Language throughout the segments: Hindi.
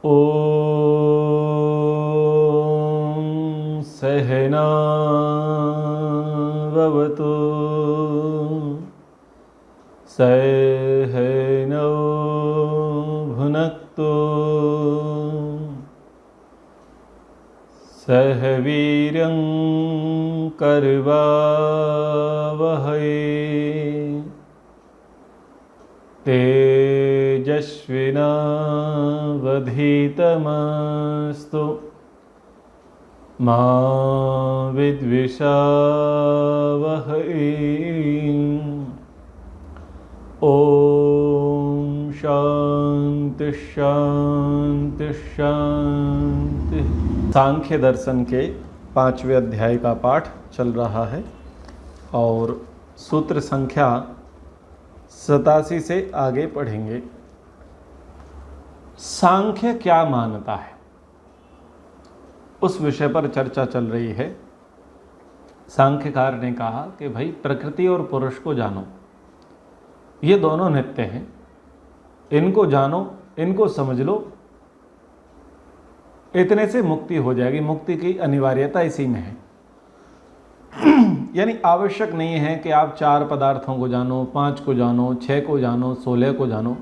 ॐ सहना भवतु सहनौ भुनक्तु सह वीर्यं करवावहै तेजस्विनावधीतमस्तु मा विद्विषावहै। ओम शांति शांति शांति। सांख्य दर्शन के 5वें अध्याय का पाठ चल रहा है और सूत्र संख्या 87 से आगे पढ़ेंगे। सांख्य क्या मानता है, उस विषय पर चर्चा चल रही है। सांख्यकार ने कहा कि भाई प्रकृति और पुरुष को जानो, ये दोनों नित्य हैं, इनको जानो, इनको समझ लो, इतने से मुक्ति हो जाएगी। मुक्ति की अनिवार्यता इसी में है। यानी आवश्यक नहीं है कि आप 4 पदार्थों को जानो, 5 को जानो, 6 को जानो, 16 को जानो,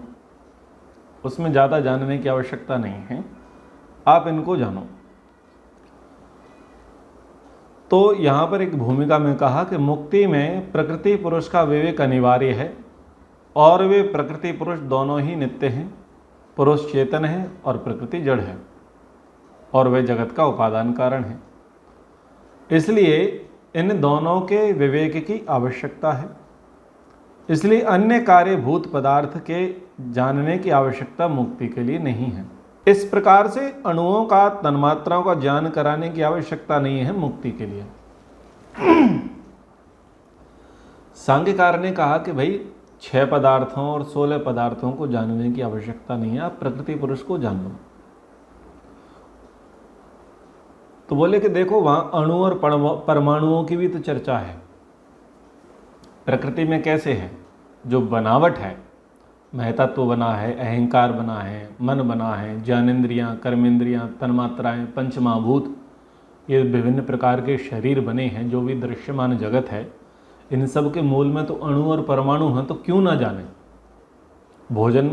उसमें ज़्यादा जानने की आवश्यकता नहीं है, आप इनको जानो। तो यहाँ पर एक भूमिका में कहा कि मुक्ति में प्रकृति पुरुष का विवेक अनिवार्य है और वे प्रकृति पुरुष दोनों ही नित्य हैं। पुरुष चेतन है और प्रकृति जड़ है और वे जगत का उपादान कारण है। इसलिए इन दोनों के विवेक की आवश्यकता है। इसलिए अन्य कार्यभूत पदार्थ के जानने की आवश्यकता मुक्ति के लिए नहीं है। इस प्रकार से अणुओं का, तन्मात्राओं का ज्ञान कराने की आवश्यकता नहीं है मुक्ति के लिए। सांख्यकार ने कहा कि भाई 6 पदार्थों और 16 पदार्थों को जानने की आवश्यकता नहीं है, आप प्रकृति पुरुष को जान लो। तो बोले कि देखो वहां अणु और परमाणुओं की भी तो चर्चा है। प्रकृति में कैसे है, जो बनावट है, महतत्व बना है, अहंकार बना है, मन बना है, ज्ञानेंद्रियां, कर्मेंद्रियां, तन्मात्राएं, पंचमहाभूत, ये विभिन्न प्रकार के शरीर बने हैं, जो भी दृश्यमान जगत है, इन सब के मूल में तो अणु और परमाणु हैं। तो क्यों ना जाने। भोजन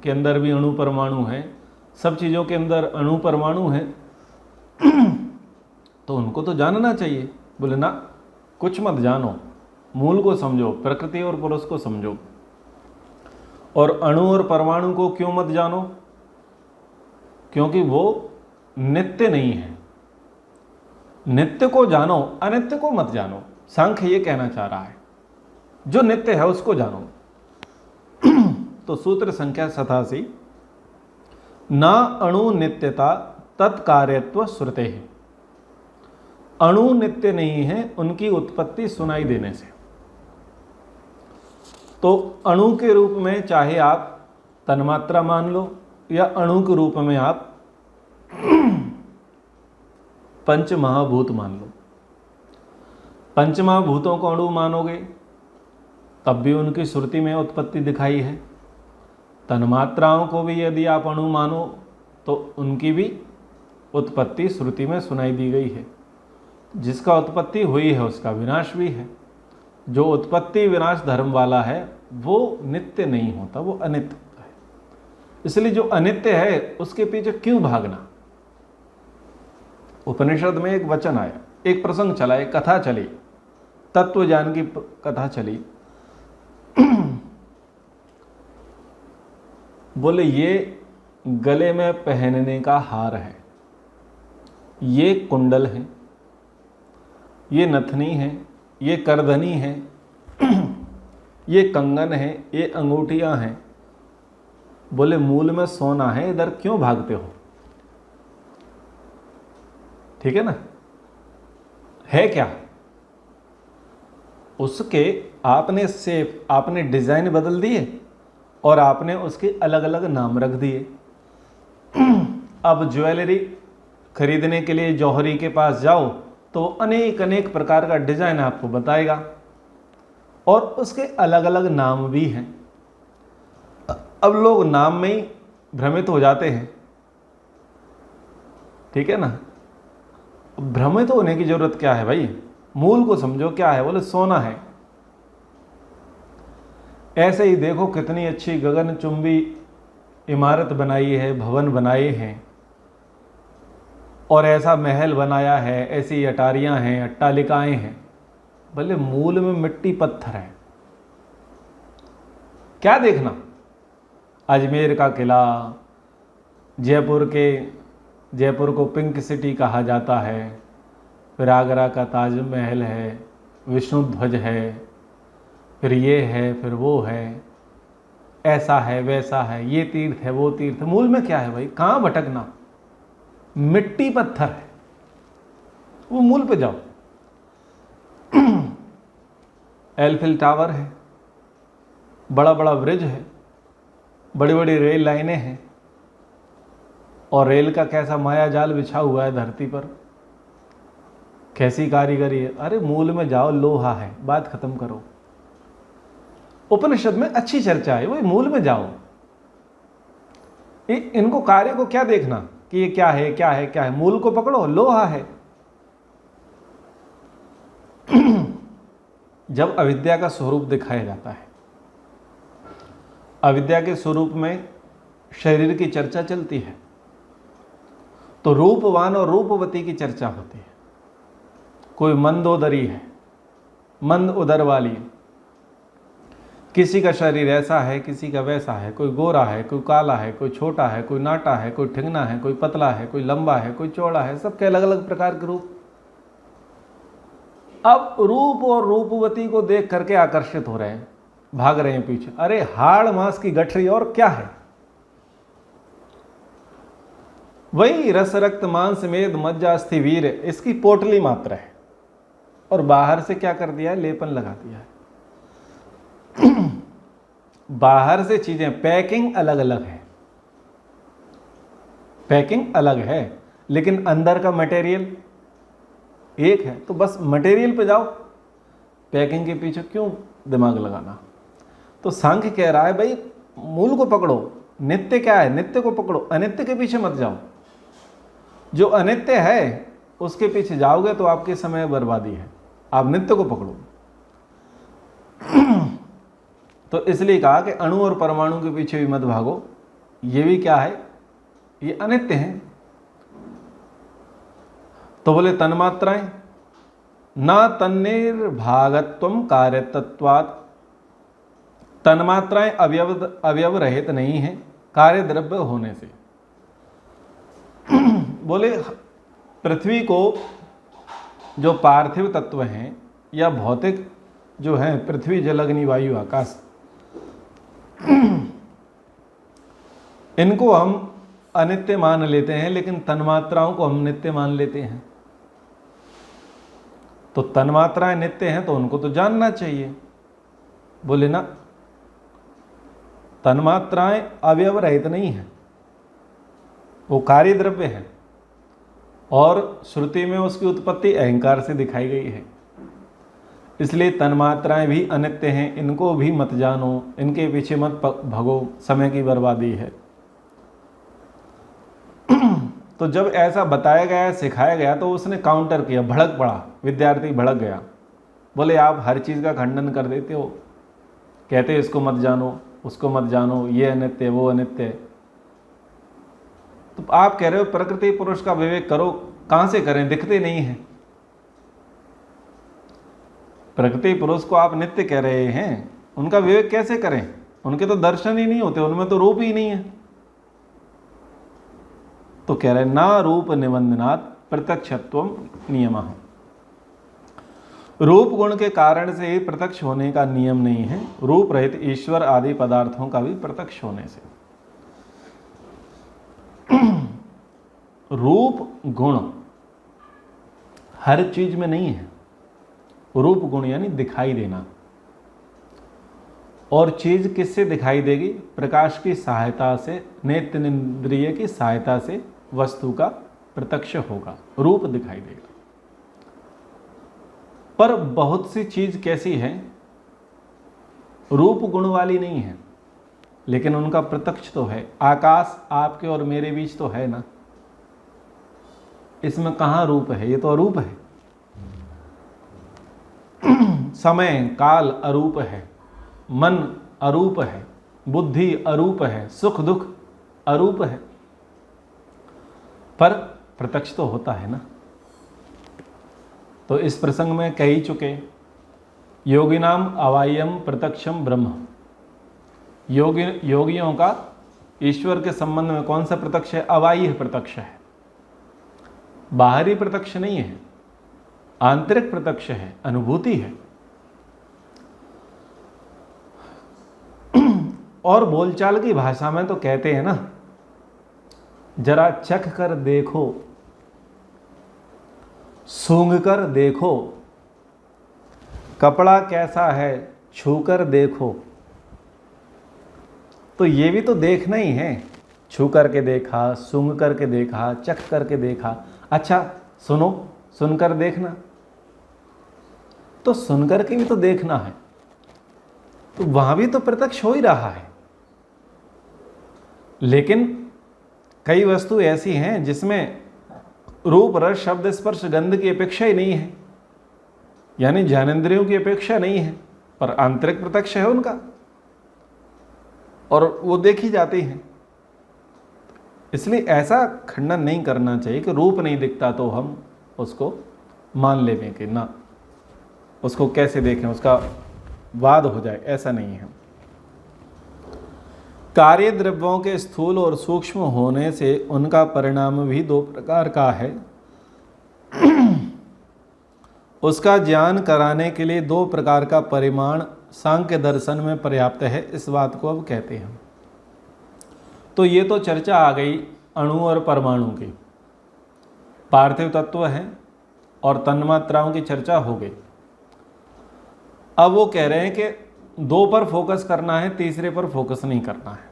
के अंदर भी अणु परमाणु हैं, सब चीज़ों के अंदर अणु परमाणु हैं, तो उनको तो जानना चाहिए। बोले ना, कुछ मत जानो, मूल को समझो, प्रकृति और पुरुष को समझो। और अणु और परमाणु को क्यों मत जानो? क्योंकि वो नित्य नहीं है। नित्य को जानो, अनित्य को मत जानो। सांख्य ये कहना चाह रहा है, जो नित्य है उसको जानो। तो सूत्र संख्या 87, ना अणु नित्यता तत्कार्यत्व श्रुते है। अणु नित्य नहीं है उनकी उत्पत्ति सुनाई देने से। तो अणु के रूप में चाहे आप तन्मात्रा मान लो या अणु के रूप में आप पंचमहाभूत मान लो। पंचमहाभूतों को अणु मानोगे तब भी उनकी श्रुति में उत्पत्ति दिखाई है। तन्मात्राओं को भी यदि आप अणु मानो तो उनकी भी उत्पत्ति श्रुति में सुनाई दी गई है। जिसका उत्पत्ति हुई है उसका विनाश भी है। जो उत्पत्ति विनाश धर्म वाला है वो नित्य नहीं होता, वो अनित्य होता है। इसलिए जो अनित्य है उसके पीछे क्यों भागना। उपनिषद में एक वचन आया, एक प्रसंग चला, एक कथा चली, तत्व ज्ञान की कथा चली। बोले ये गले में पहनने का हार है, ये कुंडल है, ये नथनी है, ये करधनी है, ये कंगन है, ये अंगूठियां हैं। बोले मूल में सोना है, इधर क्यों भागते हो। ठीक है ना, है क्या उसके, आपने शेप, आपने डिजाइन बदल दिए और आपने उसके अलग अलग नाम रख दिए। अब ज्वेलरी खरीदने के लिए जौहरी के पास जाओ तो अनेक अनेक प्रकार का डिजाइन आपको बताएगा और उसके अलग अलग नाम भी हैं। अब लोग नाम में ही भ्रमित हो जाते हैं ठीक है ना। भ्रमित होने की जरूरत क्या है भाई, मूल को समझो। क्या है? बोले सोना है। ऐसे ही देखो कितनी अच्छी गगनचुंबी इमारत बनाई है, भवन बनाए हैं, और ऐसा महल बनाया है, ऐसी अटारियां हैं, अट्टालिकाएं हैं, भले मूल में मिट्टी पत्थर है। क्या देखना? अजमेर का किला, जयपुर को पिंक सिटी कहा जाता है, फिर आगरा का ताजमहल है, विष्णु ध्वज है, फिर ये है, फिर वो है, ऐसा है, वैसा है, ये तीर्थ है, वो तीर्थ है। मूल में क्या है भाई? कहाँ भटकना? मिट्टी पत्थर है, वो मूल पे जाओ। एल्फिल टावर है, बड़ा बड़ा ब्रिज है, बड़ी बड़ी रेल लाइनें हैं, और रेल का कैसा माया जाल बिछा हुआ है धरती पर, कैसी कारीगरी है। अरे मूल में जाओ, लोहा है, बात खत्म करो। उपनिषद में अच्छी चर्चा है, वही मूल में जाओ। इनको कार्य को क्या देखना कि ये क्या है, क्या है, क्या है? मूल को पकड़ो, लोहा है। जब अविद्या का स्वरूप दिखाया जाता है, अविद्या के स्वरूप में शरीर की चर्चा चलती है, तो रूपवान और रूपवती की चर्चा होती है। कोई मंदोदरी है, मंद उदर वाली, किसी का शरीर ऐसा है, किसी का वैसा है, कोई गोरा है, कोई काला है, कोई छोटा है, कोई नाटा है, कोई ठिंगना है, कोई पतला है, कोई लंबा है, कोई चौड़ा है, सबके अलग अलग प्रकार के रूप। अब रूप और रूपवती को देख करके आकर्षित हो रहे हैं, भाग रहे हैं पीछे। अरे हाड़ मांस की गठरी, और क्या है? वही रस रक्त मांस मेद मज्जा अस्थि वीर, इसकी पोटली मात्र है, और बाहर से क्या कर दिया है? लेपन लगा दिया है। बाहर से चीजें, पैकिंग अलग अलग है, पैकिंग अलग है, लेकिन अंदर का मटेरियल एक है। तो बस मटेरियल पे जाओ, पैकिंग के पीछे क्यों दिमाग लगाना? तो सांख्य कह रहा है भाई मूल को पकड़ो। नित्य क्या है? नित्य को पकड़ो, अनित्य के पीछे मत जाओ। जो अनित्य है उसके पीछे जाओगे तो आपके समय बर्बादी है। आप नित्य को पकड़ो। तो इसलिए कहा कि अणु और परमाणु के पीछे भी मत भागो। ये भी क्या है? ये अनित्य हैं। तो बोले तन्मात्राएं ना तन्निर्भागत्वम कार्यतत्वात्, तन्मात्राएं अवयव रहित नहीं है कार्य द्रव्य होने से। बोले पृथ्वी को जो पार्थिव तत्व हैं या भौतिक जो हैं, पृथ्वी जल अग्नि वायु आकाश, इनको हम अनित्य मान लेते हैं, लेकिन तन्मात्राओं को हम नित्य मान लेते हैं। तो तन्मात्राएं नित्य हैं तो उनको तो जानना चाहिए। बोले ना, तन्मात्राएं अवयव रहित नहीं है, वो कार्य द्रव्य है, और श्रुति में उसकी उत्पत्ति अहंकार से दिखाई गई है। इसलिए तन्मात्राएं भी अनित्य हैं, इनको भी मत जानो, इनके पीछे मत भगो, समय की बर्बादी है। तो जब ऐसा बताया गया, सिखाया गया, तो उसने काउंटर किया, भड़क पड़ा, विद्यार्थी भड़क गया। बोले आप हर चीज़ का खंडन कर देते हो, कहते हो इसको मत जानो, उसको मत जानो, ये अनित्य, वो अनित्य। तो आप कह रहे हो प्रकृति पुरुष का विवेक करो, कहाँ से करें? दिखते नहीं है। प्रकृति पुरुष को आप नित्य कह रहे हैं, उनका विवेक कैसे करें? उनके तो दर्शन ही नहीं होते, उनमें तो रूप ही नहीं है। तो कह रहे ना रूप निबंधनात् प्रत्यक्षत्वम नियमः, रूप गुण के कारण से ही प्रत्यक्ष होने का नियम नहीं है, रूप रहित ईश्वर आदि पदार्थों का भी प्रत्यक्ष होने से। रूप गुण हर चीज में नहीं है। रूप गुण यानी दिखाई देना, और चीज किससे दिखाई देगी? प्रकाश की सहायता से, नेत्र इंद्रिय की सहायता से वस्तु का प्रत्यक्ष होगा, रूप दिखाई देगा। पर बहुत सी चीज कैसी है, रूप गुण वाली नहीं है, लेकिन उनका प्रत्यक्ष तो है। आकाश आपके और मेरे बीच तो है ना, इसमें कहाँ रूप है? ये तो अरूप है। समय काल अरूप है, मन अरूप है, बुद्धि अरूप है, सुख दुख अरूप है, पर प्रत्यक्ष तो होता है ना। तो इस प्रसंग में कह ही चुके, योगिनाम अवायम प्रत्यक्षम ब्रह्म। योगियों का ईश्वर के संबंध में कौन सा प्रत्यक्ष है? अवाय्य प्रत्यक्ष है, बाहरी प्रत्यक्ष नहीं है, आंतरिक प्रत्यक्ष है, अनुभूति है। और बोलचाल की भाषा में तो कहते हैं ना, जरा चख कर देखो, सूंघ कर देखो, कपड़ा कैसा है छू कर देखो। तो ये भी तो देखना ही है, छू करके देखा, सूंघ करके देखा, चख करके देखा। अच्छा सुनो, सुनकर देखना, तो सुन करके भी तो देखना है, तो वहां भी तो प्रत्यक्ष हो ही रहा है। लेकिन कई वस्तु ऐसी हैं जिसमें रूप रस शब्द स्पर्श गंध की अपेक्षा ही नहीं है, यानी ज्ञानेंद्रियों की अपेक्षा नहीं है, पर आंतरिक प्रत्यक्ष है उनका और वो देखी जाती हैं। इसलिए ऐसा खंडन नहीं करना चाहिए कि रूप नहीं दिखता तो हम उसको मान लें कि ना, उसको कैसे देखें, उसका वाद हो जाए, ऐसा नहीं है। कार्य द्रव्यों के स्थूल और सूक्ष्म होने से उनका परिणाम भी दो प्रकार का है। उसका ज्ञान कराने के लिए दो प्रकार का परिमाण सांख्य दर्शन में पर्याप्त है, इस बात को अब कहते हैं। तो ये तो चर्चा आ गई अणु और परमाणु की, पार्थिव तत्व हैं और तन्मात्राओं की चर्चा हो गई। अब वो कह रहे हैं कि दो पर फोकस करना है, तीसरे पर फोकस नहीं करना है।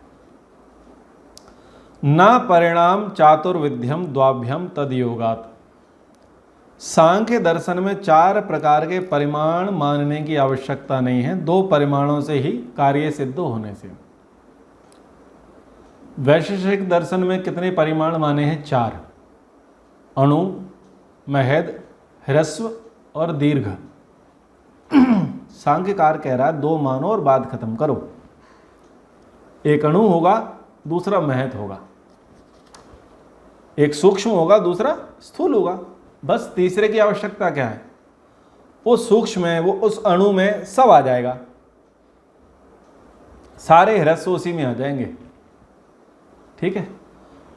न परिणाम चातुर्विध्यम द्वाभ्यम तद योगात। सांख्य दर्शन में चार प्रकार के परिमाण मानने की आवश्यकता नहीं है, दो परिमाणों से ही कार्य सिद्ध होने से। वैशेषिक दर्शन में कितने परिमाण माने हैं? चार, अणु, महद, ह्रस्व और दीर्घ। सांख्यकार कह रहा है दो मानो और बात खत्म करो। एक अणु होगा, दूसरा महद होगा, एक सूक्ष्म होगा, दूसरा स्थूल होगा, बस तीसरे की आवश्यकता क्या है? वो सूक्ष्म है, वो उस अणु में सब आ जाएगा, सारे ह्रस्व उसी में आ जाएंगे, ठीक है,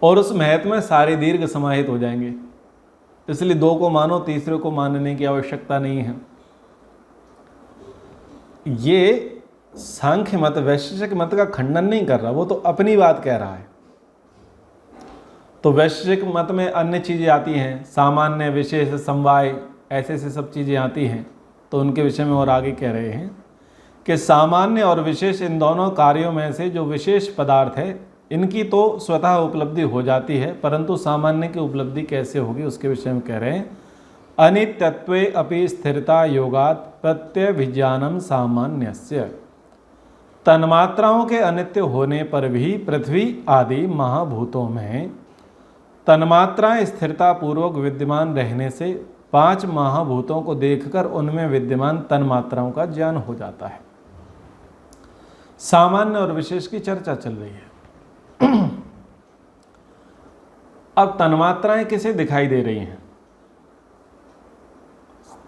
और उस महत में सारे दीर्घ समाहित हो जाएंगे। इसलिए दो को मानो, तीसरे को मानने की आवश्यकता नहीं है। ये सांख्य मत वैशेषिक मत का खंडन नहीं कर रहा, वो तो अपनी बात कह रहा है। तो वैशेषिक मत में अन्य चीज़ें आती हैं, सामान्य विशेष समवाय ऐसे से सब चीज़ें आती हैं, तो उनके विषय में और आगे कह रहे हैं कि सामान्य और विशेष इन दोनों कार्यों में से जो विशेष पदार्थ है इनकी तो स्वतः उपलब्धि हो जाती है, परंतु सामान्य की उपलब्धि कैसे होगी उसके विषय में कह रहे हैं। अनित्यत्वे अपि स्थिरता योगात् प्रत्यभिज्ञानम सामान्यस्य। तन्मात्राओं के अनित्य होने पर भी पृथ्वी आदि महाभूतों में तन्मात्राएं स्थिरता पूर्वक विद्यमान रहने से पांच महाभूतों को देखकर उनमें विद्यमान तन्मात्राओं का ज्ञान हो जाता है। सामान्य और विशेष की चर्चा चल रही है। अब तन्मात्राएं किसे दिखाई दे रही हैं?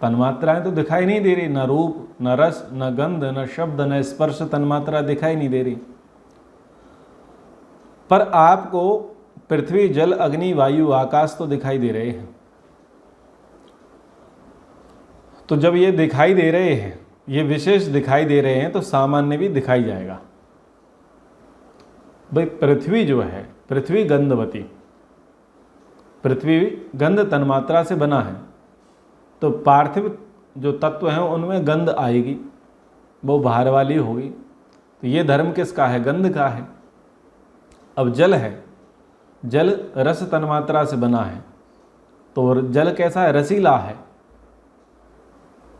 तन्मात्राएं तो दिखाई नहीं दे रही, न रूप, न रस, न गंध, न शब्द, न स्पर्श तन्मात्रा दिखाई नहीं दे रही। पर आपको पृथ्वी, जल, अग्नि, वायु, आकाश तो दिखाई दे रहे हैं। तो जब ये दिखाई दे रहे हैं, ये विशेष दिखाई दे रहे हैं, तो सामान्य भी दिखाई जाएगा। भाई पृथ्वी जो है, पृथ्वी गंधवती, पृथ्वी गंध तन्मात्रा से बना है, तो पार्थिव जो तत्व हैं उनमें गंध आएगी, वो बाहर वाली होगी। तो ये धर्म किसका है? गंध का है। अब जल है, जल रस तन्मात्रा से बना है, तो जल कैसा है? रसीला है।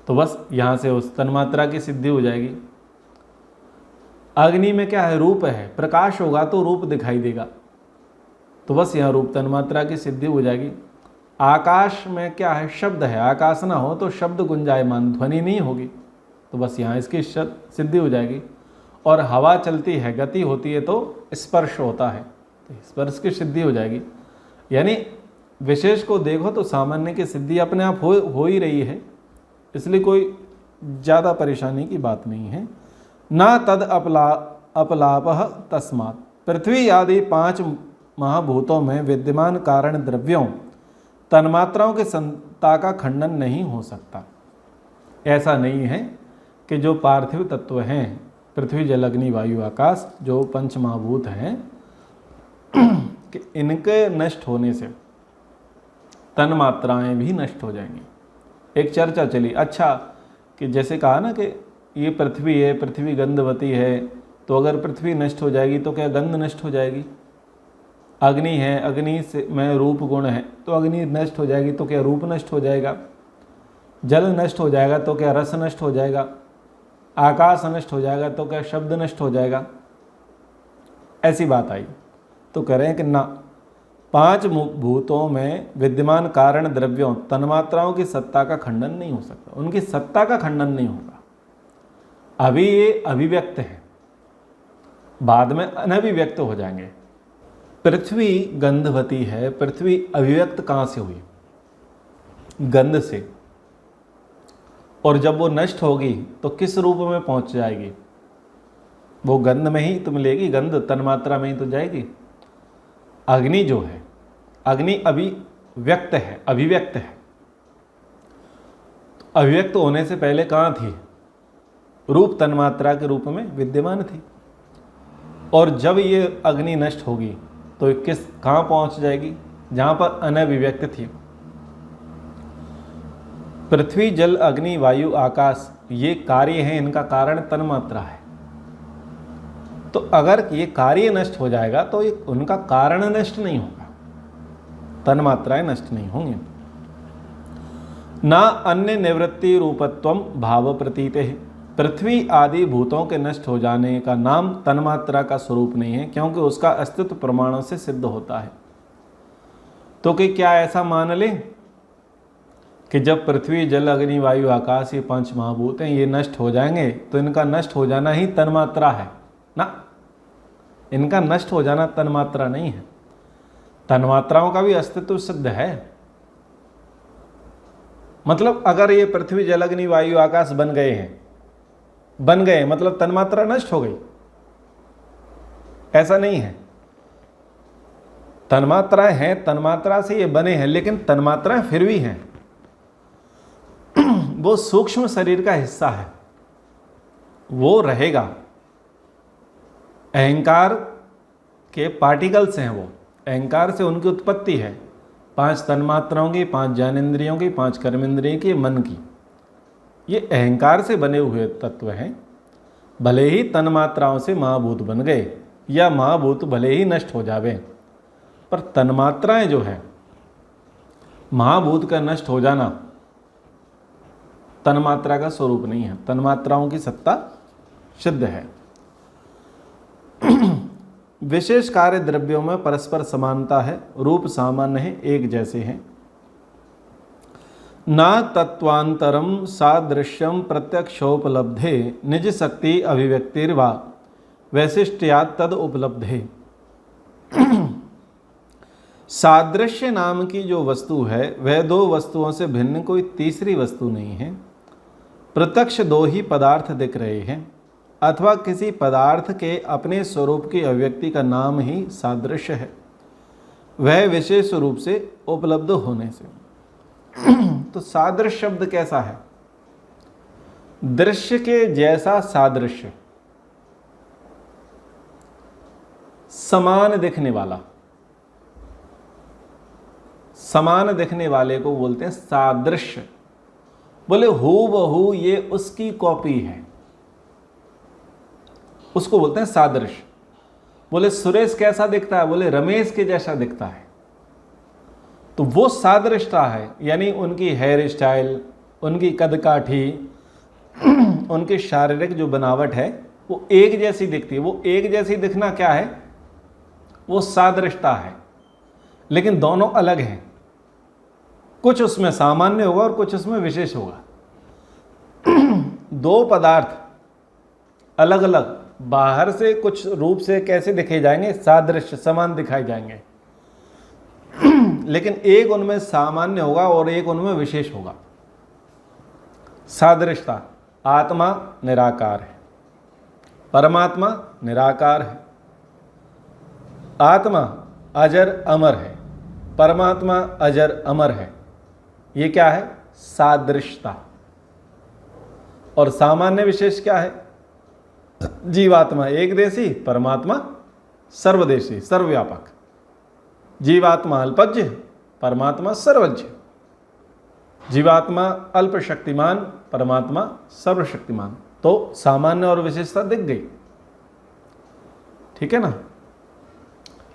तो बस यहाँ से उस तन्मात्रा की सिद्धि हो जाएगी। अग्नि में क्या है? रूप है, प्रकाश होगा तो रूप दिखाई देगा, तो बस यहाँ रूप तन्मात्रा की सिद्धि हो जाएगी। आकाश में क्या है, शब्द है, आकाश ना हो तो शब्द गुंजायमान, ध्वनि नहीं होगी, तो बस यहाँ इसकी सिद्धि हो जाएगी। और हवा चलती है, गति होती है तो स्पर्श होता है, तो स्पर्श की सिद्धि हो जाएगी। यानी विशेष को देखो तो सामान्य की सिद्धि अपने आप हो ही रही है, इसलिए कोई ज़्यादा परेशानी की बात नहीं है। ना तद अपलाप तस्मात्, पृथ्वी आदि 5 महाभूतों में विद्यमान कारण द्रव्यों तन्मात्राओं की संता का खंडन नहीं हो सकता। ऐसा नहीं है कि जो पार्थिव तत्व हैं, पृथ्वी जल अग्नि वायु आकाश, जो 5 महाभूत हैं, कि इनके नष्ट होने से तन्मात्राएं भी नष्ट हो जाएंगी। एक चर्चा चली, अच्छा कि जैसे कहा ना कि ये पृथ्वी है, पृथ्वी गंधवती है, तो अगर पृथ्वी नष्ट हो जाएगी तो क्या गंध नष्ट हो जाएगी? अग्नि है, अग्नि से में रूप गुण है, तो अग्नि नष्ट हो जाएगी तो क्या रूप नष्ट हो जाएगा? जल नष्ट हो जाएगा तो क्या रस नष्ट हो जाएगा? आकाश नष्ट हो जाएगा तो क्या शब्द नष्ट हो जाएगा? ऐसी बात आई तो कह रहे हैं कि ना, 5 भूतों में विद्यमान कारण द्रव्यों तन्मात्राओं की सत्ता का खंडन नहीं हो सकता, उनकी सत्ता का खंडन नहीं होगा। अभी ये अभिव्यक्त है, बाद में अनभिव्यक्त हो जाएंगे। पृथ्वी गंधवती है, पृथ्वी अभिव्यक्त कहाँ से हुई? गंध से। और जब वो नष्ट होगी तो किस रूप में पहुंच जाएगी? वो गंध में ही तो मिलेगी, गंध तन्मात्रा में ही तो जाएगी। अग्नि जो है, अग्नि अभिव्यक्त है, अभिव्यक्त है, तो अभिव्यक्त होने से पहले कहाँ थी? रूप तन्मात्रा के रूप में विद्यमान थी। और जब ये अग्नि नष्ट होगी तो कहाँ पहुंच जाएगी? जहां पर अनभिव्यक्त थी। पृथ्वी जल अग्नि वायु आकाश ये कार्य है, इनका कारण तन्मात्रा है। तो अगर ये कार्य नष्ट हो जाएगा तो उनका कारण नष्ट नहीं होगा, तन्मात्राएं नष्ट नहीं होंगी। ना अन्य निवृत्ति रूपत्वम भाव प्रतीत है, पृथ्वी आदि भूतों के नष्ट हो जाने का नाम तन्मात्रा का स्वरूप नहीं है, क्योंकि उसका अस्तित्व प्रमाणों से सिद्ध होता है। तो कि क्या ऐसा मान ले कि जब पृथ्वी जल अग्नि वायु आकाश ये 5 महाभूत हैं, ये नष्ट हो जाएंगे तो इनका नष्ट हो जाना ही तन्मात्रा है? ना, इनका नष्ट हो जाना तन्मात्रा नहीं है। तन्मात्राओं का भी अस्तित्व सिद्ध है। मतलब अगर ये पृथ्वी जल अग्नि वायु आकाश बन गए मतलब तन्मात्रा नष्ट हो गई, ऐसा नहीं है। तन्मात्राएं हैं, तन्मात्रा से ये बने हैं, लेकिन तन्मात्राएं फिर भी हैं। वो सूक्ष्म शरीर का हिस्सा है, वो रहेगा। अहंकार के पार्टिकल्स हैं, वो अहंकार से उनकी उत्पत्ति है। 5 तन्मात्राओं की, 5 ज्ञानेंद्रियों की, 5 कर्मेंद्रियों की, मन की, ये अहंकार से बने हुए तत्व हैं। भले ही तन्मात्राओं से महाभूत बन गए या महाभूत भले ही नष्ट हो जावे, पर तन्मात्राएं जो है, महाभूत का नष्ट हो जाना तन्मात्रा का स्वरूप नहीं है। तन्मात्राओं की सत्ता सिद्ध है। विशेष कार्य द्रव्यों में परस्पर समानता है, रूप सामान्य है, एक जैसे हैं। न तत्वांतरम सादृश्यम प्रत्यक्षोपलब्धे निज शक्ति अभिव्यक्तिर्वा वैशिष्ट्यात् तद उपलब्धे। सादृश्य नाम की जो वस्तु है वह 2 वस्तुओं से भिन्न कोई तीसरी वस्तु नहीं है। प्रत्यक्ष 2 ही पदार्थ दिख रहे हैं, अथवा किसी पदार्थ के अपने स्वरूप की अभिव्यक्ति का नाम ही सादृश्य है, वह विशेष रूप से उपलब्ध होने से। तो सादृश्य शब्द कैसा है? दृश्य के जैसा सादृश्य, समान दिखने वाला। समान दिखने वाले को बोलते हैं सादृश्य। बोले हूबहू ये उसकी कॉपी है, उसको बोलते हैं सादृश्य। बोले सुरेश कैसा दिखता है? बोले रमेश के जैसा दिखता है। तो वो सादृश्यता है, यानी उनकी हेयर स्टाइल, उनकी कदकाठी, उनकी शारीरिक जो बनावट है वो एक जैसी दिखती है। वो एक जैसी दिखना क्या है? वो सादृश्यता है। लेकिन दोनों अलग हैं। कुछ उसमें सामान्य होगा और कुछ उसमें विशेष होगा। दो पदार्थ अलग अलग बाहर से कुछ रूप से कैसे दिखे जाएंगे, सादृश्य, समान दिखाई जाएंगे, लेकिन एक उनमें सामान्य होगा और एक उनमें विशेष होगा। सादृश्यता, आत्मा निराकार है, परमात्मा निराकार है, आत्मा अजर अमर है, परमात्मा अजर अमर है। ये क्या है? सादृश्यता। और सामान्य विशेष क्या है? जीवात्मा एक देशी, परमात्मा सर्वदेशी सर्वव्यापक। जीवात्मा अल्पज्ञ, परमात्मा सर्वज्ञ। जीवात्मा अल्प शक्तिमान, परमात्मा सर्वशक्तिमान। तो सामान्य और विशेषता दिख गई, ठीक है ना।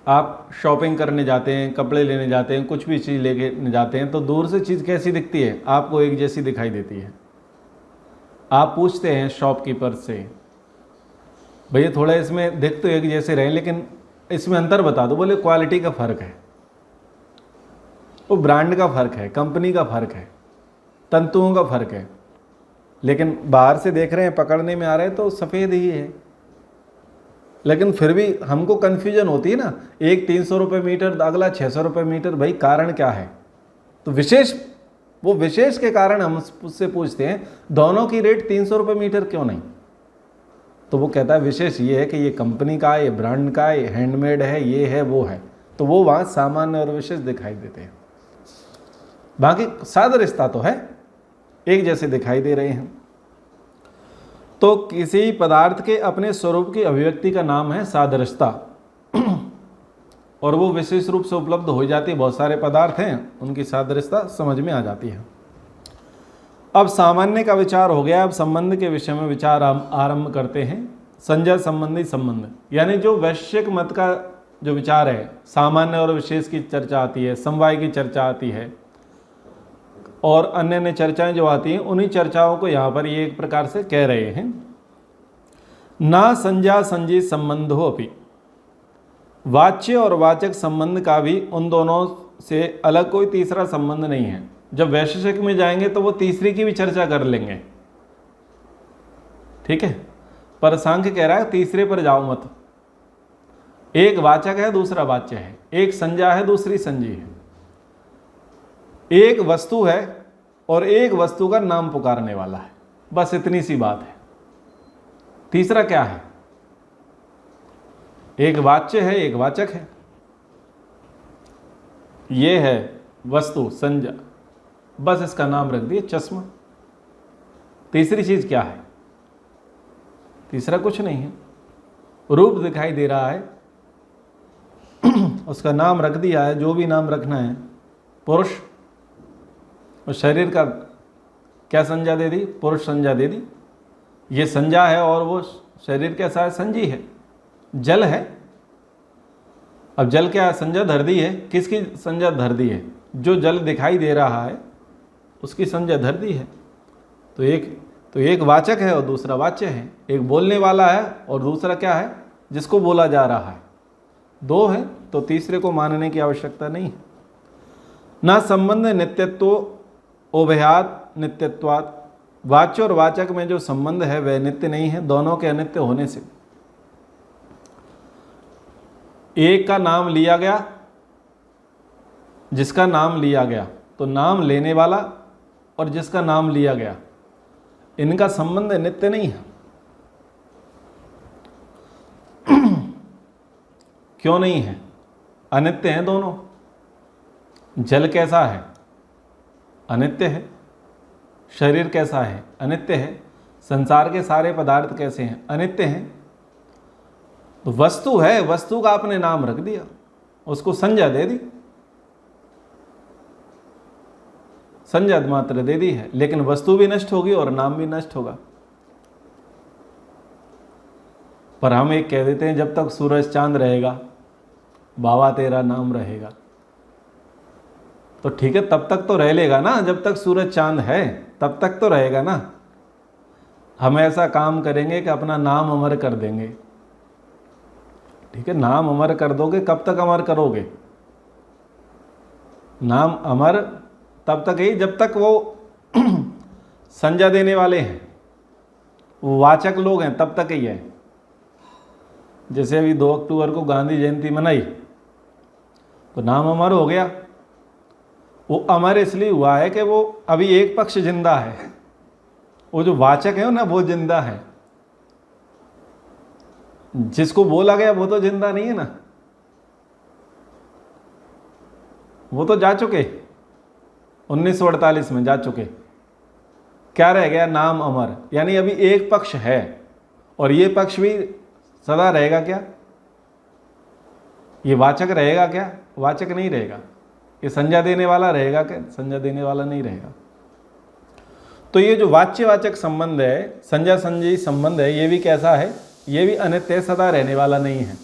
आप शॉपिंग करने जाते हैं, कपड़े लेने जाते हैं, कुछ भी चीज़ लेके जाते हैं, तो दूर से चीज़ कैसी दिखती है? आपको एक जैसी दिखाई देती है। आप पूछते हैं शॉपकीपर से, भैया थोड़ा इसमें दिख तो एक जैसे रहे, लेकिन इसमें अंतर बता दो। बोले क्वालिटी का फ़र्क है, वो ब्रांड का फ़र्क है, कंपनी का फ़र्क है, तंतुओं का फ़र्क है, लेकिन बाहर से देख रहे हैं, पकड़ने में आ रहे हैं तो सफ़ेद ही है। लेकिन फिर भी हमको कन्फ्यूजन होती है ना, एक 300 रुपये मीटर, अगला 600 रुपये मीटर। भाई कारण क्या है? तो विशेष, वो विशेष के कारण हम उससे पूछते हैं दोनों की रेट 300 रुपये मीटर क्यों नहीं? तो वो कहता है विशेष ये है कि ये कंपनी का है, ये ब्रांड का है, ये हैंडमेड है, ये है, वो है। तो वो वहाँ सामान्य और विशेष दिखाई देते हैं। बाकी सादृश्यता तो है, एक जैसे दिखाई दे रहे हैं। तो किसी पदार्थ के अपने स्वरूप की अभिव्यक्ति का नाम है सादृश्यता, और वो विशेष रूप से उपलब्ध हो जाती है। बहुत सारे पदार्थ हैं, उनकी सादृश्यता समझ में आ जाती है। अब सामान्य का विचार हो गया, अब संबंध के विषय में विचार आरंभ करते हैं। संज्ञा संबंधी संबंध, यानी जो वैश्विक मत का जो विचार है, सामान्य और विशेष की चर्चा आती है, समवाय की चर्चा आती है, और अन्य अन्य चर्चाएं जो आती हैं, उन्हीं चर्चाओं को यहाँ पर ये एक प्रकार से कह रहे हैं। ना संज्ञा संजी संबंधो अपि, वाच्य और वाचक संबंध का भी उन दोनों से अलग कोई तीसरा संबंध नहीं है। जब वैशेषिक में जाएंगे तो वो तीसरी की भी चर्चा कर लेंगे, ठीक है। पर सांख्य कह रहा है तीसरे पर जाओ मत। एक वाचक है, दूसरा वाच्य है, एक संज्ञा है, दूसरी संजी है, एक वस्तु है और एक वस्तु का नाम पुकारने वाला है, बस इतनी सी बात है। तीसरा क्या है? एक वाच्य है, एक वाचक है। ये है वस्तु संज्ञा, बस इसका नाम रख दिए चश्मा। तीसरी चीज क्या है? तीसरा कुछ नहीं है, रूप दिखाई दे रहा है, उसका नाम रख दिया है, जो भी नाम रखना है, पुरुष। और शरीर का क्या संज्ञा दे दी? पुरुष संज्ञा दे दी। ये संज्ञा है और वो शरीर कैसा है? संजी है, जल है। अब जल क्या संज्ञा धर दी है? किसकी संज्ञा धर दी है? जो जल दिखाई दे रहा है उसकी संज्ञा धर दी है। तो एक वाचक है और दूसरा वाच्य है। एक बोलने वाला है और दूसरा क्या है? जिसको बोला जा रहा है। दो है तो तीसरे को मानने की आवश्यकता नहीं। ना संबंध नित्यत्व उभयात नित्यत्वात्, वाच्य और वाचक में जो संबंध है वह नित्य नहीं है, दोनों के अनित्य होने से। एक का नाम लिया गया, जिसका नाम लिया गया, तो नाम लेने वाला और जिसका नाम लिया गया, इनका संबंध नित्य नहीं है। क्यों नहीं है? अनित्य हैं दोनों। जल कैसा है? अनित्य है। शरीर कैसा है? अनित्य है। संसार के सारे पदार्थ कैसे हैं? अनित्य हैं। तो वस्तु है, वस्तु का आपने नाम रख दिया, उसको संज्ञा दे दी, संज्ञा मात्र दे दी है, लेकिन वस्तु भी नष्ट होगी और नाम भी नष्ट होगा। पर हम एक कह देते हैं जब तक सूरज चांद रहेगा बाबा तेरा नाम रहेगा। तो ठीक है, तब तक तो रह लेगा ना, जब तक सूरज चांद है तब तक तो रहेगा ना। हम ऐसा काम करेंगे कि अपना नाम अमर कर देंगे, ठीक है। नाम अमर कर दोगे, कब तक अमर करोगे? नाम अमर तब तक ही जब तक वो संज्ञा देने वाले हैं, वो वाचक लोग हैं, तब तक ही है। जैसे अभी 2 अक्टूबर को गांधी जयंती मनाई तो नाम अमर हो गया। वो अमर इसलिए हुआ है कि वो अभी एक पक्ष जिंदा है, वो जो वाचक है ना वो जिंदा है, जिसको बोला गया वो तो जिंदा नहीं है ना, वो तो जा चुके, 1948 में जा चुके। क्या रह गया? नाम अमर। यानी अभी एक पक्ष है और ये पक्ष भी सदा रहेगा क्या? ये वाचक रहेगा क्या? वाचक नहीं रहेगा। ये संज्ञा देने वाला रहेगा क्या? संज्ञा देने वाला नहीं रहेगा। तो ये जो वाच्यवाचक संबंध है, संज्ञा संज्ञेय संबंध है, ये भी कैसा है? ये भी अनित्य है, सदा रहने वाला नहीं है।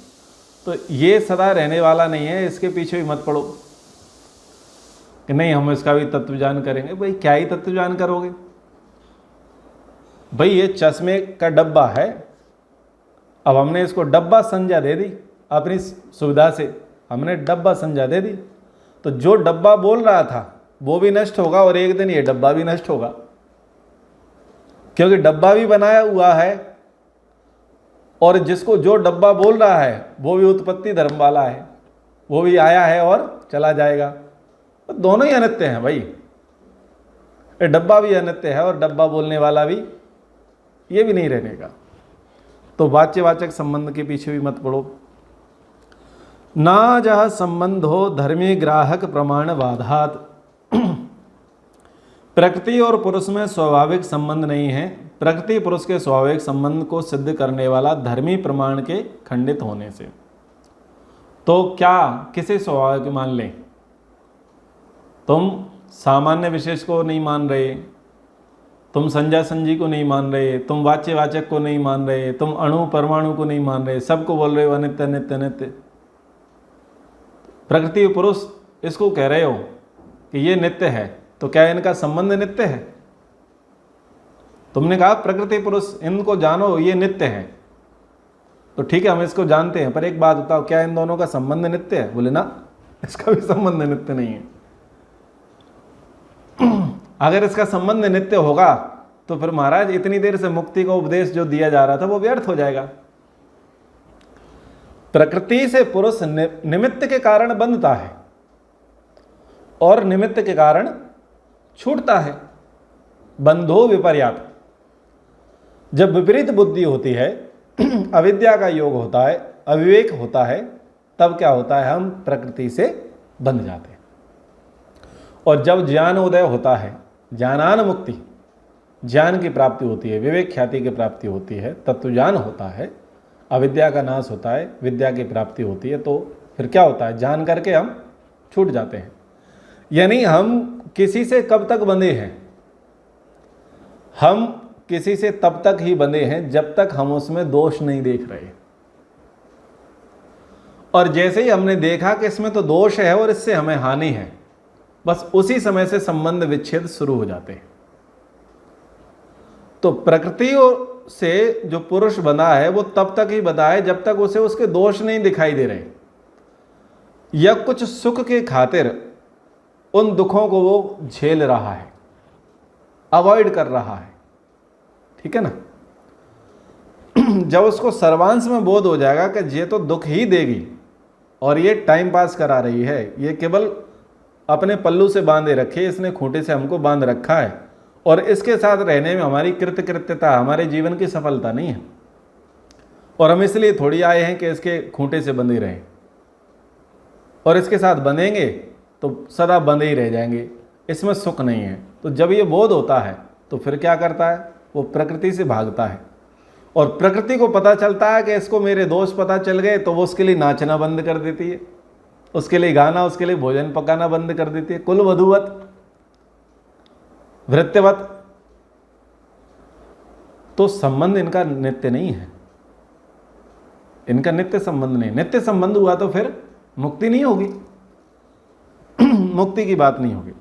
तो ये सदा रहने वाला नहीं है, इसके पीछे भी मत पड़ो कि नहीं हम इसका भी तत्वज्ञान करेंगे। भाई क्या ही तत्वज्ञान करोगे? भाई ये चश्मे का डब्बा है, अब हमने इसको डब्बा संज्ञा दे दी, अपनी सुविधा से हमने डब्बा संज्ञा दे दी, तो जो डब्बा बोल रहा था वो भी नष्ट होगा और एक दिन ये डब्बा भी नष्ट होगा, क्योंकि डब्बा भी बनाया हुआ है और जिसको जो डब्बा बोल रहा है वो भी उत्पत्ति धर्म वाला है, वो भी आया है और चला जाएगा। तो दोनों ही अनित्य हैं भाई, ये डब्बा भी अनित्य है और डब्बा बोलने वाला भी, ये भी नहीं रहने का। तो वाच्यवाचक संबंध के पीछे भी मत पड़ो। ना जह संबंधो धर्मी ग्राहक प्रमाणवादात। प्रकृति और पुरुष में स्वाभाविक संबंध नहीं है, प्रकृति पुरुष के स्वाभाविक संबंध को सिद्ध करने वाला धर्मी प्रमाण के खंडित होने से। तो क्या किसे स्वाभाविक मान लें? तुम सामान्य विशेष को नहीं मान रहे, तुम संज्ञा संज्ञी को नहीं मान रहे, तुम वाच्यवाचक को नहीं मान रहे, तुम अणु परमाणु को नहीं मान रहे, सबको बोल रहे हो अनित्य अनित्य अनित्य। प्रकृति पुरुष इसको कह रहे हो कि ये नित्य है, तो क्या इनका संबंध नित्य है? तुमने कहा प्रकृति पुरुष इनको जानो ये नित्य है, तो ठीक है हम इसको जानते हैं, पर एक बात बताओ क्या इन दोनों का संबंध नित्य है? बोले ना, इसका भी संबंध नित्य नहीं है। अगर इसका संबंध नित्य होगा तो फिर महाराज इतनी देर से मुक्ति का उपदेश जो दिया जा रहा था वो व्यर्थ हो जाएगा। प्रकृति से पुरुष निमित्त के कारण बंधता है और निमित्त के कारण छूटता है। बंधो विपर्यात। जब विपरीत बुद्धि होती है, अविद्या का योग होता है, अविवेक होता है, तब क्या होता है? हम प्रकृति से बंध जाते हैं। और जब ज्ञान उदय होता है, ज्ञानान मुक्ति, ज्ञान की प्राप्ति होती है, विवेक ख्याति की प्राप्ति होती है, तत्वज्ञान होता है, अविद्या का नाश होता है, विद्या की प्राप्ति होती है, तो फिर क्या होता है? जान करके हम छूट जाते हैं। यानी हम किसी से कब तक बंधे हैं? हम किसी से तब तक ही बंधे हैं जब तक हम उसमें दोष नहीं देख रहे। और जैसे ही हमने देखा कि इसमें तो दोष है और इससे हमें हानि है, बस उसी समय से संबंध विच्छेद शुरू हो जाते हैं। तो प्रकृति से जो पुरुष बंधा है वो तब तक ही बंधा है जब तक उसे उसके दोष नहीं दिखाई दे रहे, या कुछ सुख के खातिर उन दुखों को वो झेल रहा है, अवॉइड कर रहा है। ठीक है ना? जब उसको सर्वांश में बोध हो जाएगा कि ये तो दुख ही देगी और ये टाइम पास करा रही है, ये केवल अपने पल्लू से बांधे रखे, इसने खूंटे से हमको बांध रखा है और इसके साथ रहने में हमारी कृतकृत्यता, हमारे जीवन की सफलता नहीं है, और हम इसलिए थोड़ी आए हैं कि इसके खूंटे से बंधे रहें, और इसके साथ बंधेंगे तो सदा बंधे ही रह जाएंगे, इसमें सुख नहीं है। तो जब ये बोध होता है तो फिर क्या करता है? वो प्रकृति से भागता है, और प्रकृति को पता चलता है कि इसको मेरे दोष पता चल गए, तो वो उसके लिए नाचना बंद कर देती है, उसके लिए गाना, उसके लिए भोजन पकाना बंद कर देती है, कुल वधूवत, वृत्यवत। तो संबंध इनका नित्य नहीं है, इनका नित्य संबंध नहीं। नित्य संबंध हुआ तो फिर मुक्ति नहीं होगी, मुक्ति की बात नहीं होगी।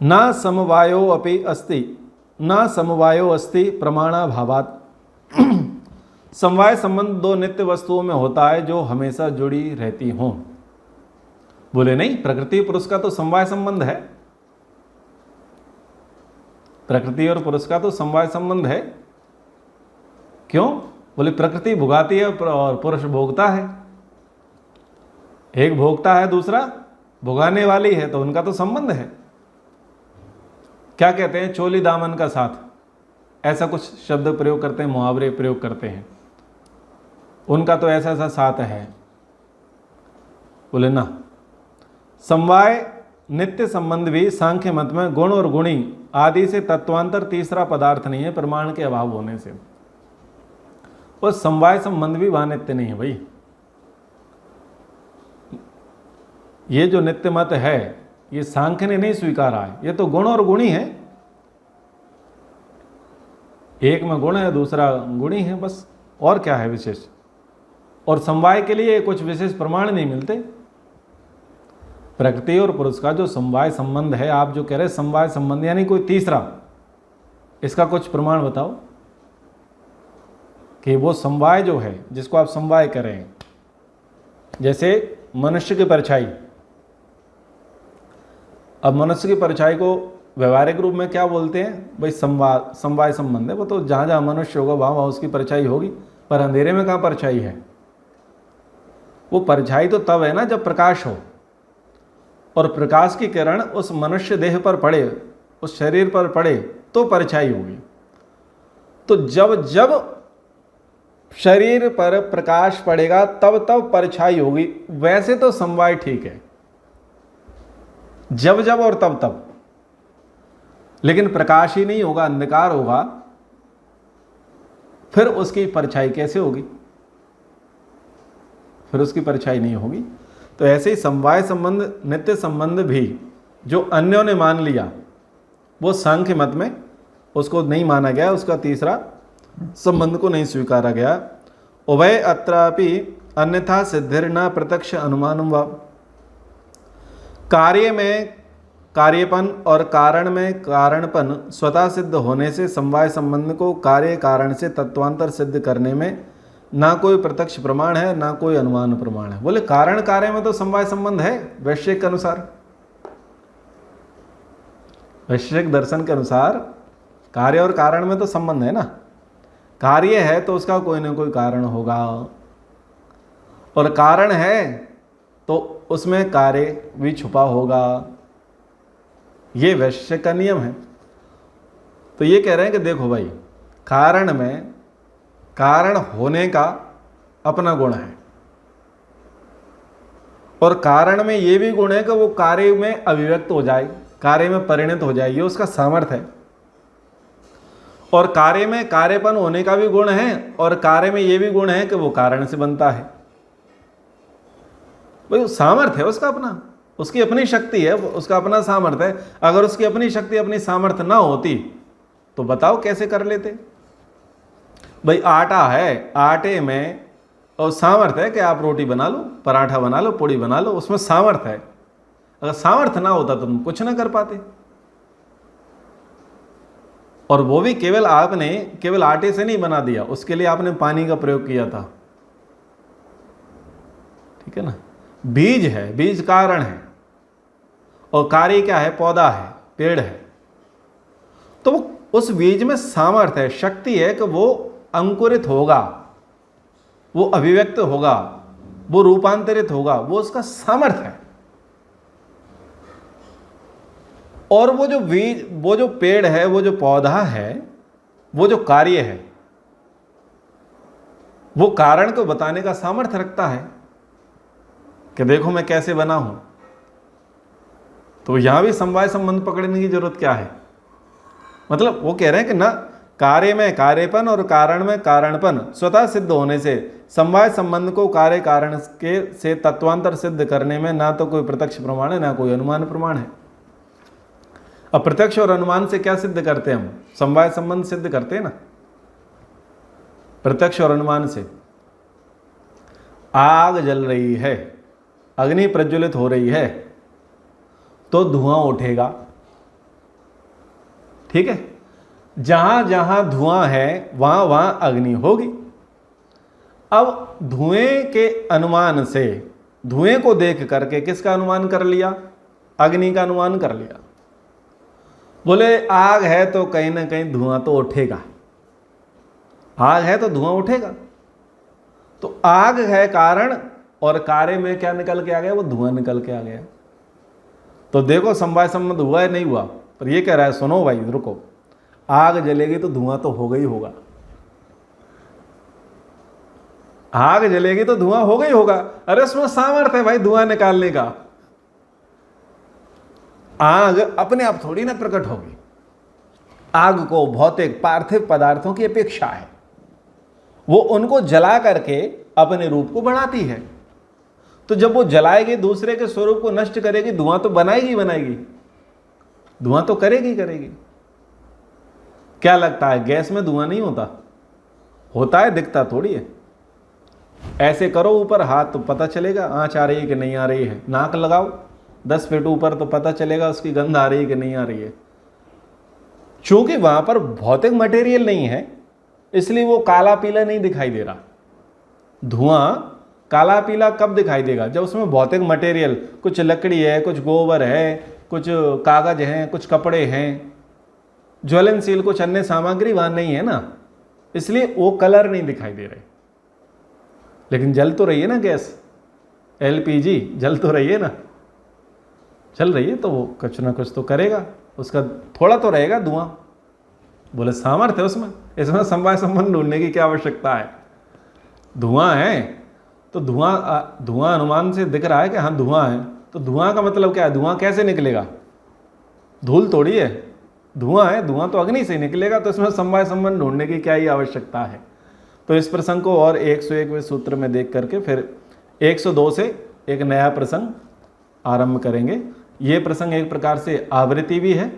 ना समवायो अपि अस्ति, ना समवायो अस्ति प्रमाणाभावात्। समवाय संबंध दो नित्य वस्तुओं में होता है जो हमेशा जुड़ी रहती हों। बोले नहीं, प्रकृति पुरुष का तो समवाय संबंध है, प्रकृति और पुरुष का तो समवाय संबंध है। क्यों? बोले प्रकृति भुगाती है और पुरुष भोगता है, एक भोगता है दूसरा भुगाने वाली है, तो उनका तो संबंध है। क्या कहते हैं? चोली दामन का साथ, ऐसा कुछ शब्द प्रयोग करते हैं, मुहावरे प्रयोग करते हैं। उनका तो ऐसा ऐसा साथ है। बोले ना, समवाय नित्य संबंध भी सांख्य मत में गुण और गुणी आदि से तत्वांतर तीसरा पदार्थ नहीं है प्रमाण के अभाव होने से। और समवाय संबंध भी वहां नित्य नहीं है भाई। ये जो नित्य मत है ये सांख्य ने नहीं स्वीकारा है, ये तो गुण और गुणी है, एक में गुण है दूसरा गुणी है, बस। और क्या है विशेष? और समवाय के लिए कुछ विशेष प्रमाण नहीं मिलते। प्रकृति और पुरुष का जो समवाय संबंध है, आप जो कह रहे हैं समवाय संबंध यानी कोई तीसरा, इसका कुछ प्रमाण बताओ कि वो समवाय जो है जिसको आप समवाय कह रहे हैं, जैसे मनुष्य की परछाई। अब मनुष्य की परछाई को व्यवहारिक रूप में क्या बोलते हैं भाई? समवाय संबंध है। वो तो जहां जहां मनुष्य होगा वहां वहां उसकी परछाई होगी, पर अंधेरे में कहां परछाई है? वो परछाई तो तब है ना जब प्रकाश हो, और प्रकाश की किरण उस मनुष्य देह पर पड़े, उस शरीर पर पड़े तो परछाई होगी। तो जब जब शरीर पर प्रकाश पड़ेगा तब तब परछाई होगी। वैसे तो समवाय ठीक है, जब जब और तब तब, लेकिन प्रकाश ही नहीं होगा, अंधकार होगा, फिर उसकी परछाई कैसे होगी? फिर उसकी परछाई नहीं होगी। तो ऐसे ही समवाय संबंध नित्य संबंध भी जो अन्यों ने मान लिया, वो सांख्य मत में उसको नहीं माना गया, उसका तीसरा संबंध को नहीं स्वीकारा गया। उभय अत्रापि अन्यथा सिद्धिर्न प्रत्यक्ष अनुमानम व। कार्य में कार्यपन और कारण में कारणपन स्वतः सिद्ध होने से समवाय संबंध को कार्य कारण से तत्वांतर सिद्ध करने में ना कोई प्रत्यक्ष प्रमाण है ना कोई अनुमान प्रमाण है। बोले कारण कार्य में तो समवाय संबंध है वैश्विक के अनुसार, वैश्विक दर्शन के अनुसार कार्य और कारण में तो संबंध है ना। कार्य है तो उसका कोई ना कोई कारण होगा, और कारण है तो उसमें कार्य भी छुपा होगा। ये वैश्विक का नियम है। तो ये कह रहे हैं कि देखो भाई, कारण में कारण होने का अपना गुण है, और कारण में ये भी गुण है कि वो कार्य में अभिव्यक्त हो जाए, कार्य में परिणत हो जाए, ये उसका सामर्थ्य है। और कार्य में कार्यपन होने का भी गुण है, और कार्य में ये भी गुण है कि वो कारण से बनता है। भाई सामर्थ्य है उसका अपना, उसकी अपनी शक्ति है, उसका अपना सामर्थ्य है। अगर उसकी अपनी शक्ति अपनी सामर्थ्य ना होती तो बताओ कैसे कर लेते? भाई आटा है, आटे में और सामर्थ्य है कि आप रोटी बना लो, पराठा बना लो, पूड़ी बना लो, उसमें सामर्थ्य है। अगर सामर्थ्य ना होता तो तुम कुछ ना कर पाते। और वो भी केवल आपने केवल आटे से नहीं बना दिया, उसके लिए आपने पानी का प्रयोग किया था, ठीक है ना। बीज है, बीज कारण है, और कार्य क्या है? पौधा है, पेड़ है। तो उस बीज में सामर्थ्य है, शक्ति है कि वो अंकुरित होगा, वो अभिव्यक्त होगा, वो रूपांतरित होगा, वो उसका सामर्थ्य है। और वो जो बीज, वो जो पेड़ है, वो जो पौधा है, वो जो कार्य है, वो कारण को बताने का सामर्थ्य रखता है कि देखो मैं कैसे बना हूं। तो यहां भी समवाय संबंध पकड़ने की जरूरत क्या है? मतलब वो कह रहे हैं कि ना कार्य में कार्यपन और कारण में कारणपन स्वतः सिद्ध होने से समवाय संबंध को कार्य कारण के से तत्वांतर सिद्ध करने में ना तो कोई प्रत्यक्ष प्रमाण है ना कोई अनुमान प्रमाण है। अब प्रत्यक्ष और अनुमान से क्या सिद्ध करते हैं हम? समवाय संबंध सिद्ध करते हैं ना। प्रत्यक्ष और अनुमान से आग जल रही है, अग्नि प्रज्वलित हो रही है, तो धुआं उठेगा, ठीक है। जहां जहां धुआं है वहां वहां अग्नि होगी। अब धुएं के अनुमान से धुएं को देख करके किसका अनुमान कर लिया? अग्नि का अनुमान कर लिया। बोले आग है तो कहीं ना कहीं धुआं तो उठेगा, आग है तो धुआं उठेगा। तो आग है कारण और कार्य में क्या निकल के आ गया? वो धुआं निकल के आ गया। तो देखो समवाय संबंध हुआ है नहीं हुआ, पर ये कह रहा है सुनो भाई रुको, आग जलेगी तो धुआं तो होगा ही होगा, आग जलेगी तो धुआं होगा ही होगा। अरे उसमें सामर्थ्य है भाई धुआं निकालने का। आग अपने आप थोड़ी ना प्रकट होगी, आग को भौतिक पार्थिव पदार्थों की अपेक्षा है, वो उनको जला करके अपने रूप को बढ़ाती है। तो जब वो जलाएगी, दूसरे के स्वरूप को नष्ट करेगी, धुआं तो बनाएगी बनाएगी, धुआं तो करेगी करेगी। क्या लगता है गैस में धुआं नहीं होता? होता है, दिखता थोड़ी है। ऐसे करो ऊपर हाथ तो पता चलेगा आंच आ रही है कि नहीं आ रही है। नाक लगाओ 10 फीट ऊपर तो पता चलेगा उसकी गंध आ रही है कि नहीं आ रही है। चूंकि वहां पर भौतिक मटेरियल नहीं है इसलिए वो काला पीला नहीं दिखाई दे रहा। धुआं काला पीला कब दिखाई देगा? जब उसमें भौतिक मटेरियल, कुछ लकड़ी है, कुछ गोबर है, कुछ कागज है, कुछ कपड़े हैं, ज्वलनशील कुछ अन्य सामग्री वहां नहीं है ना, इसलिए वो कलर नहीं दिखाई दे रहे। लेकिन जल तो रही है ना गैस, एलपीजी जल तो रही है ना, चल रही है तो वो कुछ ना कुछ तो करेगा, उसका थोड़ा तो रहेगा धुआं। बोले सामर्थ्य है उसमें, इसमें समवाय संबंध ढूंढने की क्या आवश्यकता है? धुआं है तो धुआं अनुमान से दिख रहा है कि हाँ धुआं है, तो धुआं का मतलब क्या है? धुआं कैसे निकलेगा? धूल थोड़ी है, धुआं है, धुआं तो अग्नि से निकलेगा, तो इसमें समवाय संबंध ढूंढने की क्या ही आवश्यकता है? तो इस प्रसंग को और 101वें सूत्र में देख करके फिर 102 से एक नया प्रसंग आरंभ करेंगे। ये प्रसंग एक प्रकार से आवृत्ति भी है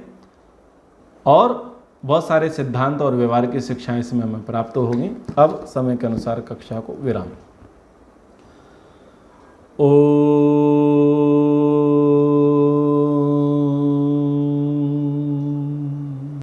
और बहुत सारे सिद्धांत और व्यवहार की शिक्षाएं इसमें हमें प्राप्त होंगी। अब समय के अनुसार कक्षा को विराम। ओ